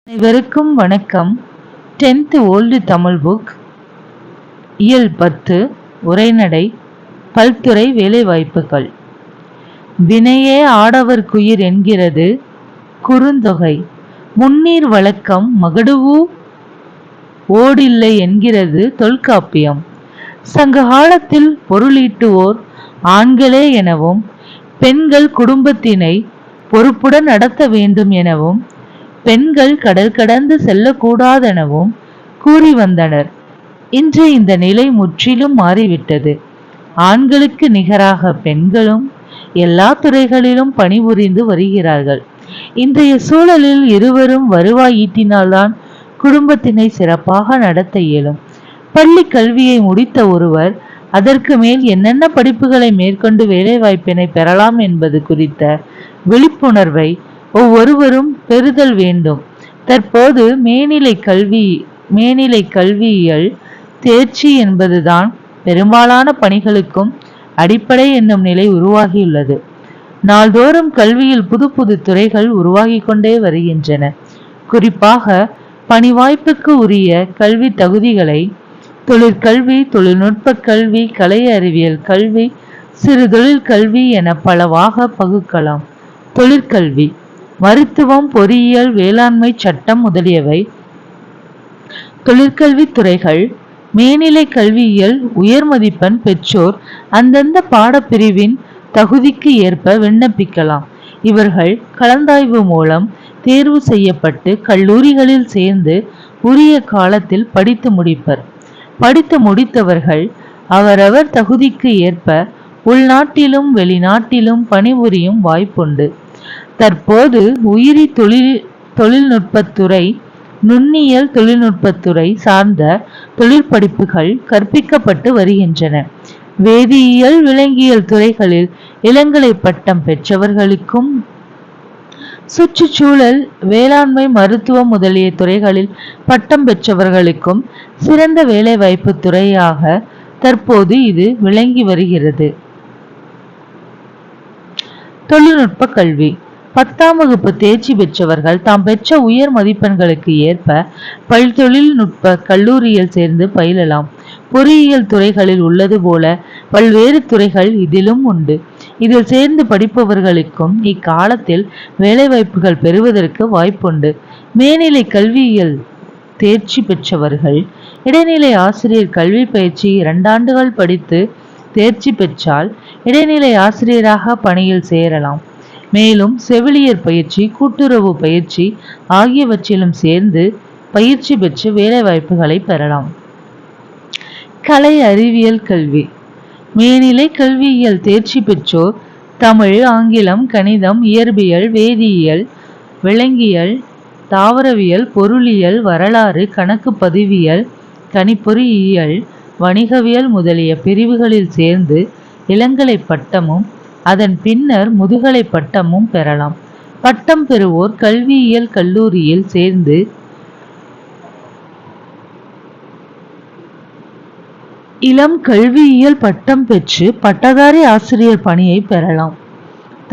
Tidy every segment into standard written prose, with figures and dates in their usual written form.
அனைவருக்கும் வணக்கம். 10th old Tamil book இயல் 10 உரைநடை பல்துறை வேலைவாய்ப்புகள். வினையே ஆடவர்க்குயிர் என்கிறது குறுந்தொகை. முன்னீர் வழக்கம் மகடுவு ஓடில்லை என்கிறது தொல்காப்பியம். சங்க காலத்தில் பொருளீட்டுவோர் ஆண்களே எனவும் பெண்கள் குடும்பத்தினை பொறுப்புடன் நடத்த வேண்டும் எனவும் பெண்கள் கடல் கடந்து செல்லக்கூடாதெனவும் கூறி வந்தனர். இன்று இந்த நிலை முற்றிலும் மாறிவிட்டது. ஆண்களுக்கு நிகராக பெண்களும் எல்லா துறைகளிலும் பணிபுரிந்து வருகிறார்கள். இன்றைய சூழலில் இருவரும் வருவாய் ஈட்டினால்தான் குடும்பத்தினை சிறப்பாக நடத்த இயலும். பள்ளி கல்வியை முடித்த ஒருவர் அதற்கு மேல் என்னென்ன படிப்புகளை மேற்கொண்டு வேலைவாய்ப்பினை பெறலாம் என்பது குறித்த விழிப்புணர்வை ஒவ்வொருவரும் பெறுதல் வேண்டும். தற்போது மேல்நிலை கல்வியியல் தேர்ச்சி என்பதுதான் பெரும்பாலான பணிகளுக்கும் அடிப்படை என்னும் நிலை உருவாகியுள்ளது. நாள்தோறும் கல்வியில் புது புது துறைகள் உருவாகி கொண்டே வருகின்றன. குறிப்பாக பணி வாய்ப்புக்கு உரிய கல்வி தகுதிகளை தொழிற்கல்வி, தொழில்நுட்ப கல்வி, கலை அறிவியல் கல்வி, சிறு தொழில் கல்வி என பலவாக பகுக்கலாம். தொழிற்கல்வி மருத்துவம், பொறியியல், வேளாண்மை, சட்டம் முதலியவை தொழிற்கல்வி துறைகள். மேல்நிலை கல்வியியல் உயர் மதிப்பெண் பெற்றோர் அந்தந்த பாடப்பிரிவின் தகுதிக்கு ஏற்ப விண்ணப்பிக்கலாம். இவர்கள் கலந்தாய்வு மூலம் தேர்வு செய்யப்பட்டு கல்லூரிகளில் சேர்ந்து உரிய காலத்தில் படித்து முடிப்பர். படித்து முடித்தவர்கள் அவரவர் தகுதிக்கு ஏற்ப உள்நாட்டிலும் வெளிநாட்டிலும் பணிபுரியும் வாய்ப்புண்டு. தற்போது உயிரி தொழில்நுட்பத்துறை, நுண்ணியல் தொழில்நுட்பத்துறை சார்ந்த தொழிற்படிப்புகள் கற்பிக்கப்பட்டு வருகின்றன. வேதியியல், விலங்கியல் துறைகளில் இளங்கலை பட்டம் பெற்றவர்களுக்கும், சுற்றுச்சூழல், வேளாண்மை, மருத்துவம் முதலிய துறைகளில் பட்டம் பெற்றவர்களுக்கும் சிறந்த வேலைவாய்ப்பு துறையாக தற்போது இது விளங்கி வருகிறது. தொழில்நுட்ப கல்வி 10ஆம் வகுப்பு தேர்ச்சி பெற்றவர்கள் தாம் பெற்ற உயர் மதிப்பெண்களுக்கு ஏற்ப பல்தொழில்நுட்ப கல்லூரியில் சேர்ந்து பயிலலாம். பொறியியல் துறைகளில் உள்ளது போல பல்வேறு துறைகள் இதிலும் உண்டு. இதில் சேர்ந்து படிப்பவர்களுக்கும் இக்காலத்தில் வேலைவாய்ப்புகள் பெறுவதற்கு வாய்ப்புண்டு. மேல்நிலை கல்வியில் தேர்ச்சி பெற்றவர்கள் இடைநிலை ஆசிரியர் கல்வி பயிற்சி 2 ஆண்டுகள் படித்து தேர்ச்சி பெற்றால் இடைநிலை ஆசிரியராக பணியில் சேரலாம். மேலும் செவிலியர் பயிற்சி, கூட்டுறவு பயிற்சி ஆகியவற்றிலும் சேர்ந்து பயிற்சி பெற்று வேலைவாய்ப்புகளை பெறலாம். கலை அறிவியல் கல்வி மேல்நிலை கல்வியியல் தேர்ச்சி பெற்றோர் தமிழ், ஆங்கிலம், கணிதம், இயற்பியல், வேதியியல், விலங்கியல், தாவரவியல், பொருளியல், வரலாறு, கணக்கு பதிவியல், கணிப்பொறியியல், வணிகவியல் முதலிய பிரிவுகளில் சேர்ந்து இளங்கலை பட்டமும் அதன் பின்னர் முதுகலை பட்டமும் பெறலாம். பட்டம் பெறுவோர் கல்வியியல் கல்லூரியில் சேர்ந்து இளம் கல்வியியல் பட்டம் பெற்று பட்டதாரி ஆசிரியர் பணியை பெறலாம்.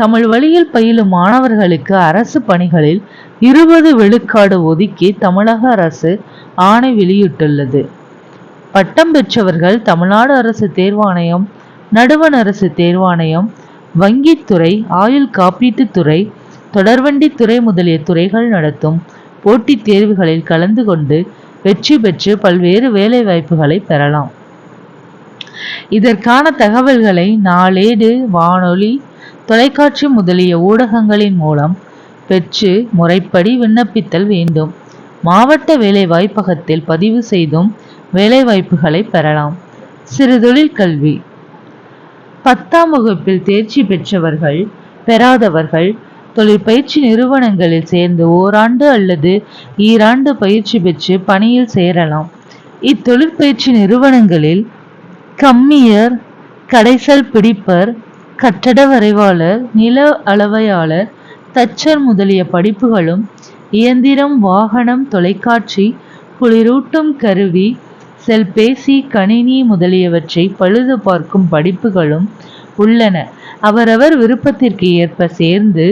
தமிழ் வழியில் பயிலும் மாணவர்களுக்கு அரசு பணிகளில் 20 விழுக்காடு ஒதுக்கி தமிழக அரசு ஆணை வெளியிட்டுள்ளது. பட்டம் பெற்றவர்கள் தமிழ்நாடு அரசு தேர்வாணையம், நடுவண் அரசு தேர்வாணையம், வங்கித்துறை, ஆயுள் காப்பீட்டுத்துறை, தொடர்வண்டித்துறை முதலிய துறைகள் நடத்தும் போட்டித் தேர்வுகளில் கலந்து கொண்டு வெற்றி பெற்று பல்வேறு வேலைவாய்ப்புகளை பெறலாம். இதற்கான தகவல்களை நாளேடு, வானொலி, தொலைக்காட்சி முதலிய ஊடகங்களின் மூலம் பெற்று முறைப்படி விண்ணப்பித்தல் வேண்டும். மாவட்ட வேலைவாய்ப்பகத்தில் பதிவு செய்தும் வேலைவாய்ப்புகளை பெறலாம். சிறு தொழில் கல்வி 10ஆம் வகுப்பில் தேர்ச்சி பெற்றவர்கள் பெறாதவர்கள் தொழிற்பயிற்சி நிறுவனங்களில் சேர்ந்து ஓராண்டு அல்லது ஈராண்டு பயிற்சி பெற்று பணியில் சேரலாம். இத்தொழிற்பயிற்சி நிறுவனங்களில் கம்மியர், கடைசல் பிடிப்பர், கட்டட வரைவாளர், நில அளவையாளர், தச்சர் முதலிய படிப்புகளும், இயந்திரம், வாகனம், தொலைக்காட்சி, குளிரூட்டும் கருவி, செல்பேசி, கணினி முதலியவற்றை பழுது பார்க்கும் படிப்புகளும் உள்ளன. அவரவர் விருப்பத்திற்கு ஏற்ப சேர்ந்து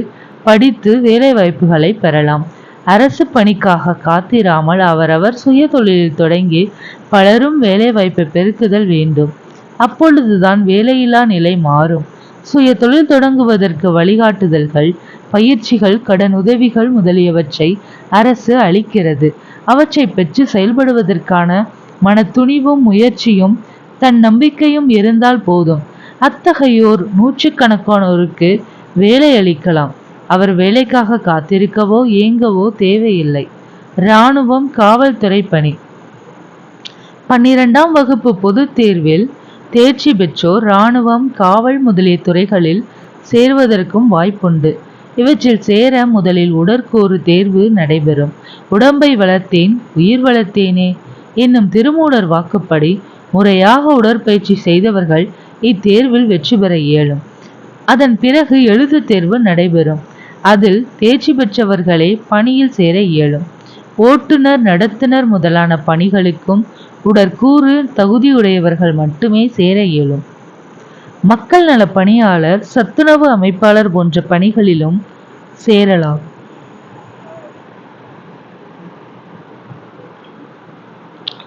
படித்து வேலைவாய்ப்புகளை பெறலாம். அரசு பணிக்காக காத்திராமல் அவரவர் சுய தொழிலில் தொடங்கி பலரும் வேலை வாய்ப்பை பெருக்குதல் வேண்டும். அப்பொழுதுதான் வேலையில்லா நிலை மாறும். சுய தொழில் தொடங்குவதற்கு வழிகாட்டுதல்கள், பயிற்சிகள், கடன் உதவிகள் முதலியவற்றை அரசு அளிக்கிறது. அவற்றை பெற்று செயல்படுவதற்கான மன துணிவும் முயற்சியும் தன் நம்பிக்கையும் இருந்தால் போதும். அத்தகையோர் நூற்றுக்கணக்கானோருக்கு வேலை அளிக்கலாம். அவர் வேலைக்காக காத்திருக்கவோ ஏங்கவோ தேவையில்லை. இராணுவம், காவல்துறை பணி. 12ஆம் வகுப்பு பொதுத் தேர்வில் தேர்ச்சி பெற்றோர் இராணுவம், காவல் முதலிய துறைகளில் சேர்வதற்கும் வாய்ப்புண்டு. இவற்றில் சேர முதலில் உடற்கூறு தேர்வு நடைபெறும். உடம்பை வளர்த்தேன் உயிர் வளர்த்தேனே என்னும் திருமூலர் வாக்குப்படி முறையாக உடற்பயிற்சி செய்தவர்கள் இத்தேர்வில் வெற்றி பெற இயலும். அதன் பிறகு எழுத்து தேர்வு நடைபெறும். அதில் தேர்ச்சி பெற்றவர்களே பணியில் சேர இயலும். ஓட்டுநர், நடத்துனர் முதலான பணிகளுக்கும் உடற்கூறு தகுதியுடையவர்கள் மட்டுமே சேர இயலும். மக்கள் நல பணியாளர், சத்துணவு அமைப்பாளர் போன்ற பணிகளிலும் சேரலாம்.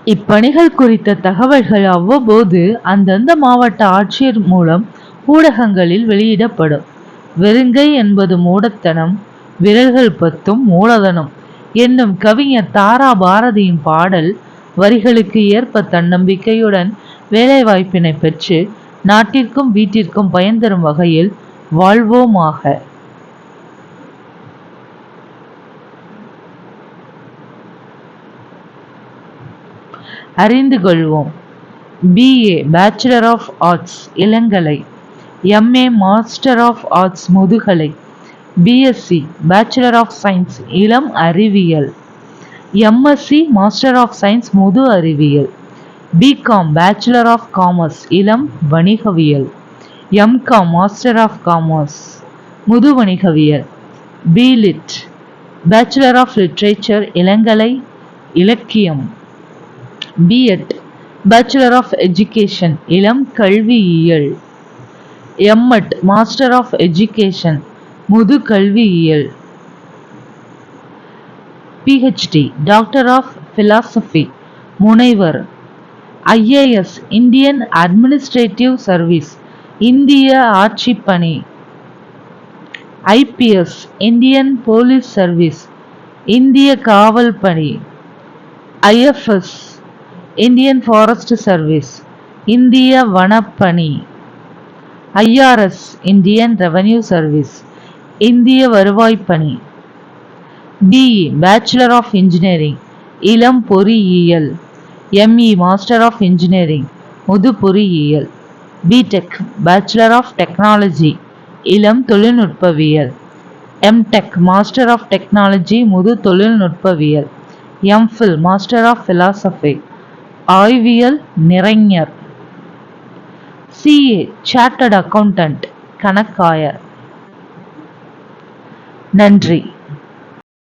இப்பணிகள் குறித்த தகவல்கள் அவ்வப்போது அந்தந்த மாவட்ட ஆட்சியர் மூலம் ஊடகங்களில் வெளியிடப்படும். வெறுங்கை என்பது மூடத்தனம், விரல்கள் பத்தும் மூலதனம் என்னும் கவிஞர் தாரா பாரதியின் பாடல் வரிகளுக்கு ஏற்ப தன்னம்பிக்கையுடன் வேலைவாய்ப்பினை பெற்று நாட்டிற்கும் வீட்டிற்கும் பயன் தரும் வகையில் வாழ்வோமாக. அறிந்து கொள்வோம். BA பேச்சுலர் ஆஃப் ஆர்ட்ஸ் இளங்கலை, MA மாஸ்டர் ஆஃப் ஆர்ட்ஸ் முதுகலை, BSc பேச்சுலர் ஆஃப் சயின்ஸ் இளம் அறிவியல், MSc மாஸ்டர் ஆஃப் சயின்ஸ் முது அறிவியல், BCom பேச்சுலர் ஆஃப் காமர்ஸ் இளம் வணிகவியல், MCom மாஸ்டர் ஆஃப் காமர்ஸ் முது வணிகவியல், BLit பேச்சுலர் ஆஃப் லிட்ரேச்சர் இளங்கலை இலக்கியம், B.Ed பேச்சுலர் ஆஃப் எஜுகேஷன் இளம் கல்வியியல், M.Ed மாஸ்டர் ஆஃப் எஜுகேஷன் முது கல்வியியல், PhD டாக்டர் ஆஃப் பிலாசபி முனைவர், IAS இந்தியன் அட்மினிஸ்ட்ரேட்டிவ் சர்வீஸ் இந்திய ஆட்சிப்பணி, IPS இந்தியன் போலீஸ் சர்வீஸ் இந்திய காவல் பணி, IFS இந்தியன் ஃபாரஸ்ட் சர்வீஸ் இந்திய வனப்பணி, IRS இந்தியன் ரெவென்யூ சர்வீஸ் இந்திய வருவாய்ப்பணி, BE பேச்சுலர் ஆஃப் இன்ஜினியரிங் இளம் பொறியியல், ME மாஸ்டர் ஆஃப் இன்ஜினியரிங் முது பொறியியல், BTech பேச்சுலர் ஆஃப் டெக்னாலஜி இளம் தொழில்நுட்பவியல், MTech மாஸ்டர் ஆஃப் டெக்னாலஜி முது தொழில்நுட்பவியல், MPhil மாஸ்டர் ஆஃப் பிலாசபி ஆய்வியல் நிறைஞர், CA சார்ட்டர்ட் அக்கவுண்டன்ட் கணக்காயர். நன்றி.